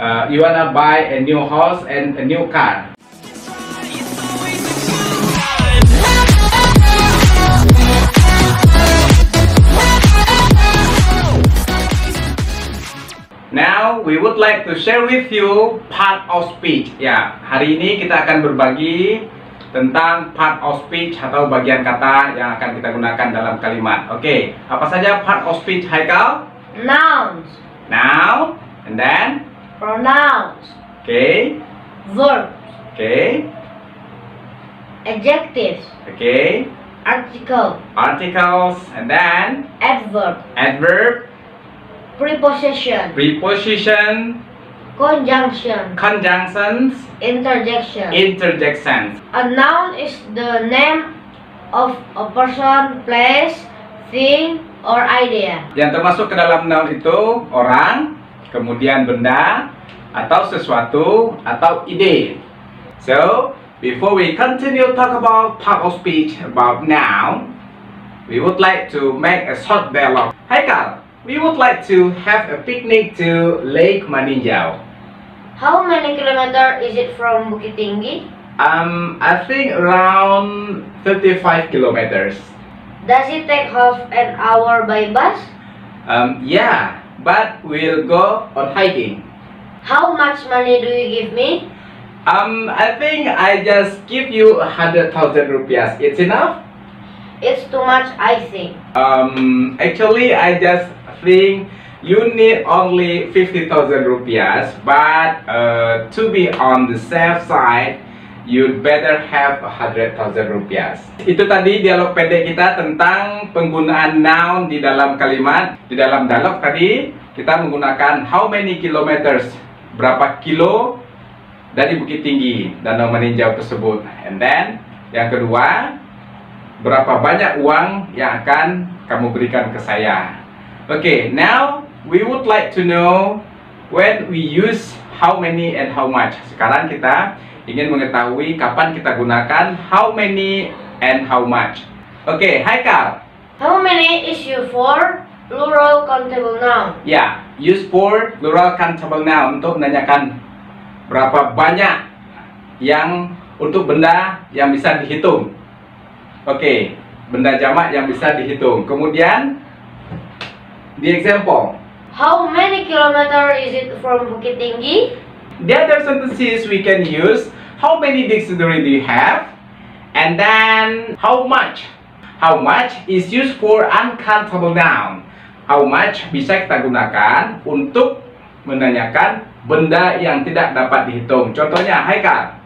You wanna buy a new house and a new car. Now we would like to share with you part of speech. Ya, hari ini kita akan berbagi tentang part of speech atau bagian kata yang akan kita gunakan dalam kalimat. Oke, apa saja part of speech, Haikal? Nouns. Noun, and then Pronouns. okay, Verbs. okay, Adjectives. okay, Article. articles, and then Adverb. adverb, Preposition. preposition, Conjunction. conjunctions, Interjection. interjections. A noun is the name of a person, place, thing, or idea. Yang termasuk ke dalam noun itu orang, kemudian benda, atau sesuatu, atau ide. So, before we continue talk about part of speech about noun, we would like to make a short dialogue. Haikal, we would like to have a picnic to Lake Maninjau. How many kilometers is it from Bukit Tinggi? I think around 35 kilometers. Does it take half an hour by bus? Yeah, but we'll go on hiking. How much money do you give me? I think I just give you 100,000 rupiah. It's enough? It's too much, I think. Actually, I just think you need only 50,000 rupiah, but to be on the safe side, you'd better have 100,000 rupiah. Itu tadi dialog pendek kita tentang penggunaan noun di dalam kalimat. Di dalam dialog tadi kita menggunakan how many kilometers, berapa kilo dari Bukit Tinggi, Danau Maninjau tersebut. And then yang kedua, berapa banyak uang yang akan kamu berikan ke saya. Okay, now we would like to know when we use how many and how much. Sekarang kita ingin mengetahui kapan kita gunakan how many and how much. Okay, Haikal. How many is used for plural countable noun? Ya, use for plural countable noun untuk menanyakan berapa banyak yang untuk benda yang bisa dihitung. Oke, benda jamak yang bisa dihitung. Kemudian the example. How many kilometers is it from Bukit Tinggi? The other sentences we can use how many dictionary do you have, and then how much. How much is used for uncountable noun. How much bisa kita gunakan untuk menanyakan benda yang tidak dapat dihitung. Contohnya, Haikal.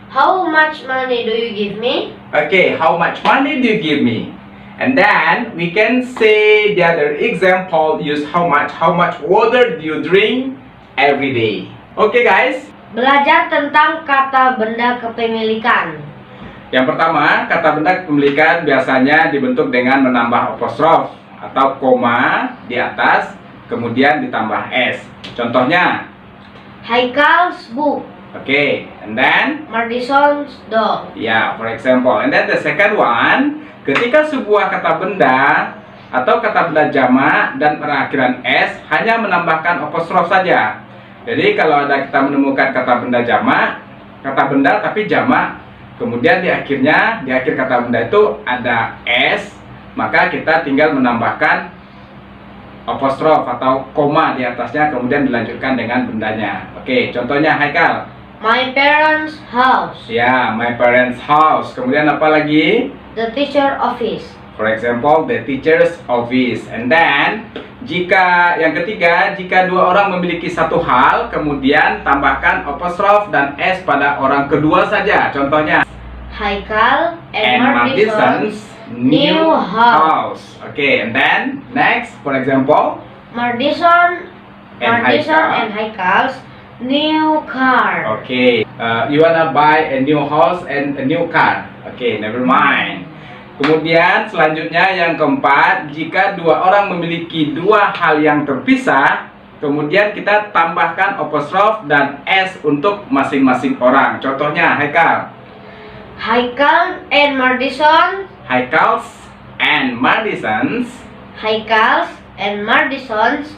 How much money do you give me? Okay, how much money do you give me? And then we can say the other example, use how much water do you drink every day. Okay guys. Belajar tentang kata benda kepemilikan. Yang pertama, kata benda kepemilikan biasanya dibentuk dengan menambah apostrof atau koma di atas, kemudian ditambah s. Contohnya, Haikal's book. okay, and then Madison's dog. yeah, for example. And then the second one, ketika sebuah kata benda atau kata benda jamak dan perakhiran s hanya menambahkan apostrof saja. Jadi kalau ada kita menemukan kata benda jamak, kata benda tapi jamak, kemudian di akhirnya, di akhir kata benda itu ada s, maka kita tinggal menambahkan apostrof atau koma di atasnya, kemudian dilanjutkan dengan bendanya. Oke, contohnya Haikal. My parents' house. Ya, my parents' house. Kemudian apa lagi? The teacher office. For example, the teacher's office. And then, jika yang ketiga, jika dua orang memiliki satu hal, kemudian tambahkan apostrof dan s pada orang kedua saja. Contohnya, Haikal and Madison's new house. Okay, and then next, for example, Madison and Haikal's new car. okay, you wanna buy a new house and a new car. Okay, never mind. Kemudian selanjutnya yang keempat, jika dua orang memiliki dua hal yang terpisah, kemudian kita tambahkan apostrof dan s untuk masing-masing orang. Contohnya, Haikal. Haikal and Madison. Haikals and Madison's. Haikals and Madison's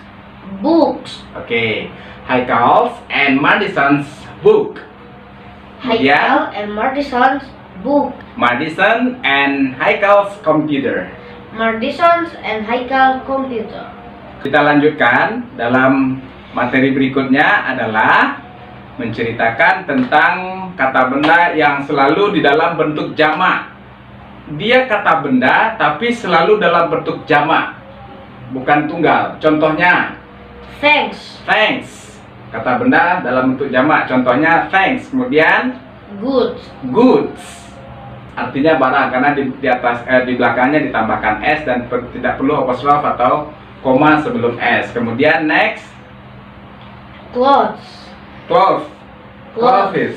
books. Okay. Haikal's and Madison's book. Haikal and Madison's book. Madison and Haikal's computer. Madison's and Haikal computer. Kita lanjutkan dalam materi berikutnya adalah menceritakan tentang kata benda yang selalu di dalam bentuk jamak. Dia kata benda tapi selalu dalam bentuk jamak, bukan tunggal. Contohnya Thanks. thanks, kata benda dalam bentuk jamak. Contohnya thanks. Kemudian Good. goods, artinya barang, karena di atas di belakangnya ditambahkan s dan tidak perlu apostrof atau koma sebelum s. Kemudian next, Clothes. clothes, clothes.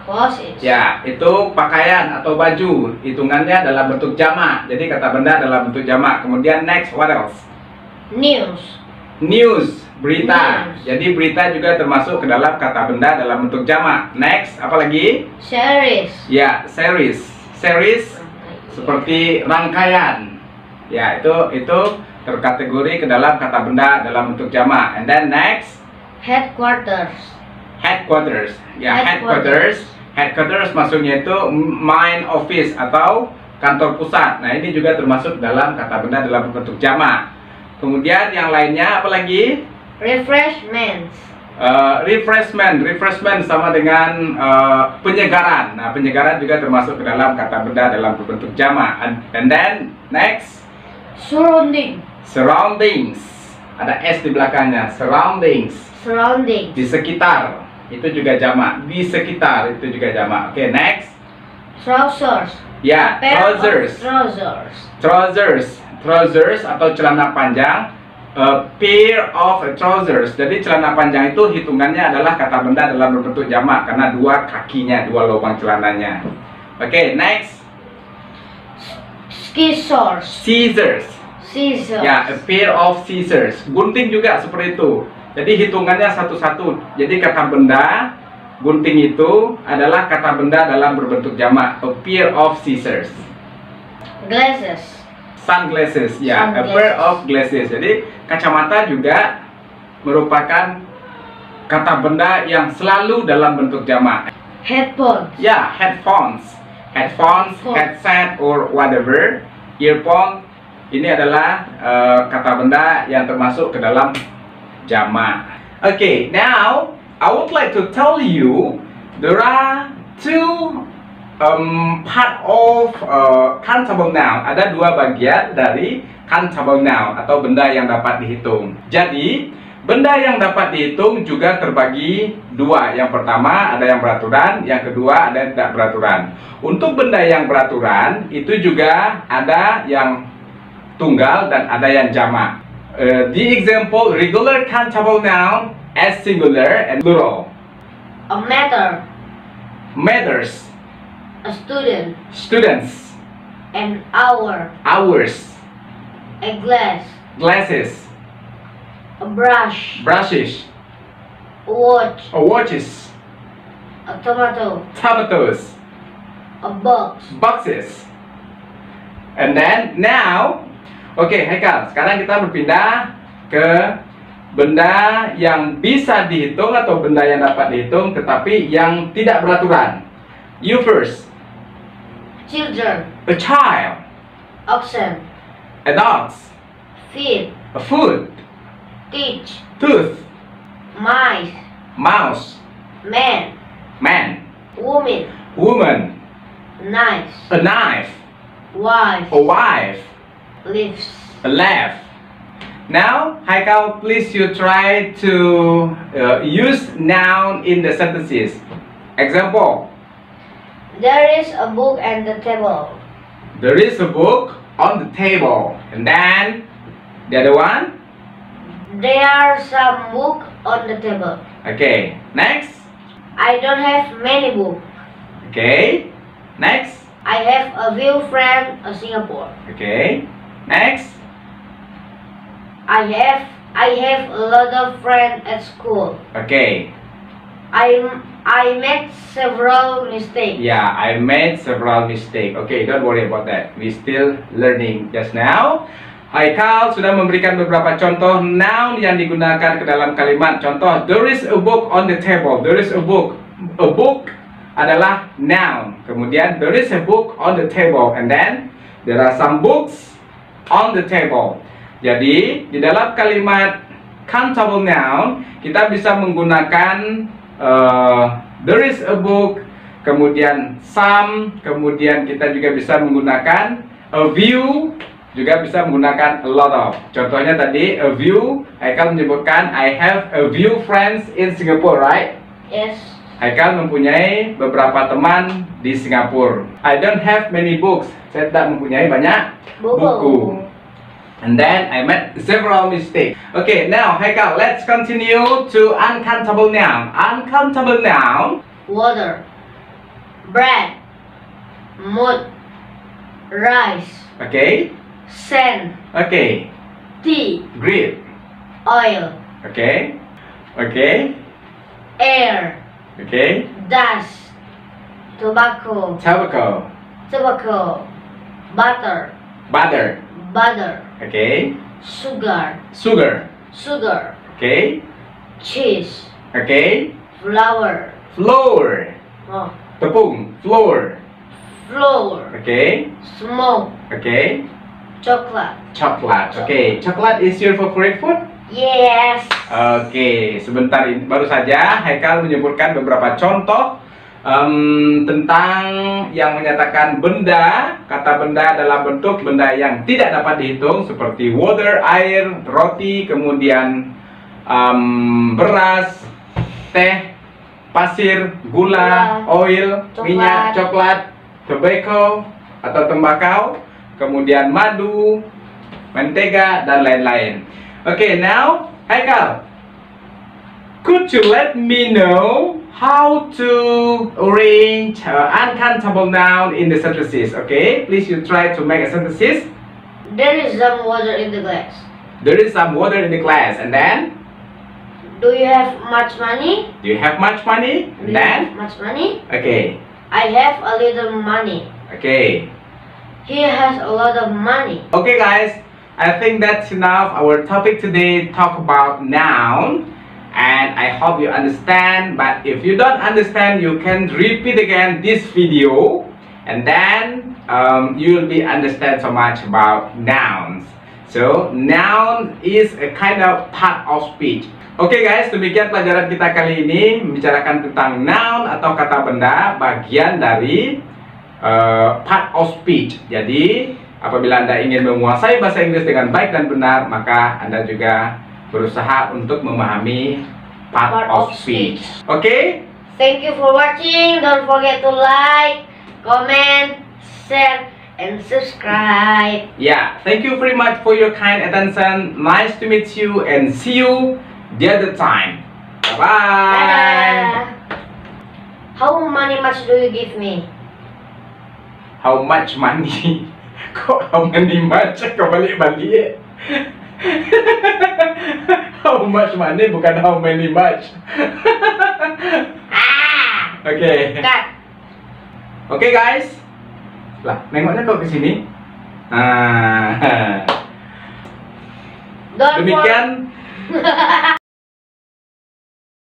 Clothes. Ya, itu pakaian atau baju. Hitungannya dalam bentuk jamak. Jadi kata benda dalam bentuk jamak. Kemudian next, what else? News. News, berita. News. Jadi berita juga termasuk ke dalam kata benda dalam bentuk jamak. Next, apa lagi? Series. Ya, series. Series seperti rangkaian. Ya, itu terkategori ke dalam kata benda dalam bentuk jamak. And then next, Headquarters. headquarters. Ya, Headquarters. headquarters maksudnya itu main office atau kantor pusat. Nah, ini juga termasuk dalam kata benda dalam bentuk jamak. Kemudian yang lainnya apa lagi? Refreshments. Refreshment sama dengan penyegaran. Nah, penyegaran juga termasuk ke dalam kata benda dalam bentuk jamak. And then next, Surrounding. surroundings. Ada s di belakangnya. Surroundings. Surrounding. Di sekitar, itu juga jamak. Di sekitar, itu juga jamak. Oke, next. Trousers. Ya, Pair of trousers. trousers. Trousers atau celana panjang. Pair of trousers. Jadi celana panjang itu hitungannya adalah kata benda dalam bentuk jamak karena dua kakinya, dua lubang celananya. Oke, next. Scissors. Scissors. Scissors. Ya, a pair of scissors. Gunting juga seperti itu. Jadi hitungannya satu-satu. Jadi kata benda gunting itu adalah kata benda dalam berbentuk jamak. A pair of scissors. Glasses. Sunglasses. Ya, a Sunglasses. pair of glasses. Jadi kacamata juga merupakan kata benda yang selalu dalam bentuk jamak. Headphones. Ya, headphones. Headphones, headset, or whatever. Earphone. Ini adalah kata benda yang termasuk ke dalam jamak. Okay, now I would like to tell you there are two part of countable noun. Ada dua bagian dari countable noun atau benda yang dapat dihitung. Jadi benda yang dapat dihitung juga terbagi dua. Yang pertama ada yang beraturan, yang kedua ada yang tidak beraturan. Untuk benda yang beraturan itu juga ada yang tunggal dan ada yang jamak. The example, regular countable noun as singular and plural. A matter. Matters, A student. students, An hour. hours, A glass. glasses, A brush. brushes, A watch. watches, A tomato. tomatoes, A box. boxes. And then now, okay, Haikal, sekarang kita berpindah ke benda yang bisa dihitung atau benda yang dapat dihitung tetapi yang tidak beraturan. You first. Children. A child, Oxen. a dog, Feet. a foot, Teach. tooth, Mice. mouse, Man. man, Woman. woman, Knives. a knife, Wife. a wife, Leaves. a laugh. Now, Haikal, please you try to use noun in the sentences. Example, There is a book at the table. there is a book on the table. And then, the other one. There are some books on the table. Okay, next. I don't have many books. Okay, next. I have a few friends in Singapore. Okay, next. I have a lot of friends at school. Okay, I made several mistakes. yeah, I made several mistakes. Okay, don't worry about that. We still learning just now. Haikal sudah memberikan beberapa contoh noun yang digunakan ke dalam kalimat. Contoh, there is a book on the table. There is a book. A book adalah noun. Kemudian there is a book on the table, and then there are some books on the table. Jadi di dalam kalimat countable noun kita bisa menggunakan there is a book, kemudian some, kemudian kita juga bisa menggunakan a view, juga bisa menggunakan a lot of. Contohnya tadi a view, Haikal menyebutkan I have a few friends in Singapore, right? Yes. Haikal mempunyai beberapa teman di Singapura. I don't have many books. Saya tidak mempunyai banyak buku. And then I made several mistakes. Okay, now Haikal, let's continue to uncountable noun. Uncountable noun. Water, bread, mud, rice, Okay. sand, Okay. tea, Great. oil, Okay. Okay. air, Okay. dust, tobacco, Tobacco. butter, Butter. Okay. sugar, Sugar. Okay. cheese, Okay. flour, Flour. Tepung. Flour. Okay. smoke, Okay. chocolate. Chocolate. Okay. Chocolate is your favorite food? Yes. Oke, sebentar ini baru saja Haikal menyebutkan beberapa contoh tentang yang menyatakan benda. Kata benda dalam bentuk benda yang tidak dapat dihitung seperti water, air, roti, kemudian beras, teh, pasir, gula, oil, minyak, coklat, tobacco atau tembakau, kemudian madu, mentega, dan lain-lain. Okay, now Haikal, could you let me know how to arrange uncountable noun in the sentences? Okay, please you try to make a synthesis. There is some water in the glass. There is some water in the glass, and then Do you have much money? do you have much money? Do And you then have much money? okay, I have a little money. okay, He has a lot of money. okay, guys. I think that's enough. Our topic today talk about noun, and I hope you understand. But if you don't understand, you can repeat again this video, and then you will be understand so much about nouns. So noun is a kind of part of speech. Oke guys, demikian pelajaran kita kali ini membicarakan tentang noun atau kata benda, bagian dari part of speech. Jadi apabila Anda ingin menguasai bahasa Inggris dengan baik dan benar, maka Anda juga berusaha untuk memahami part of speech. Oke? Thank you for watching. Don't forget to like, comment, share, and subscribe. Yeah, thank you very much for your kind attention. Nice to meet you and see you the other time. Bye-bye. How much do you give me? How much money? Kok how many much? Kebalik-balik. How much money bukan how many much. Oke. Cut. Oke guys. Lah, nengoknya kok ke sini. Don't Demikian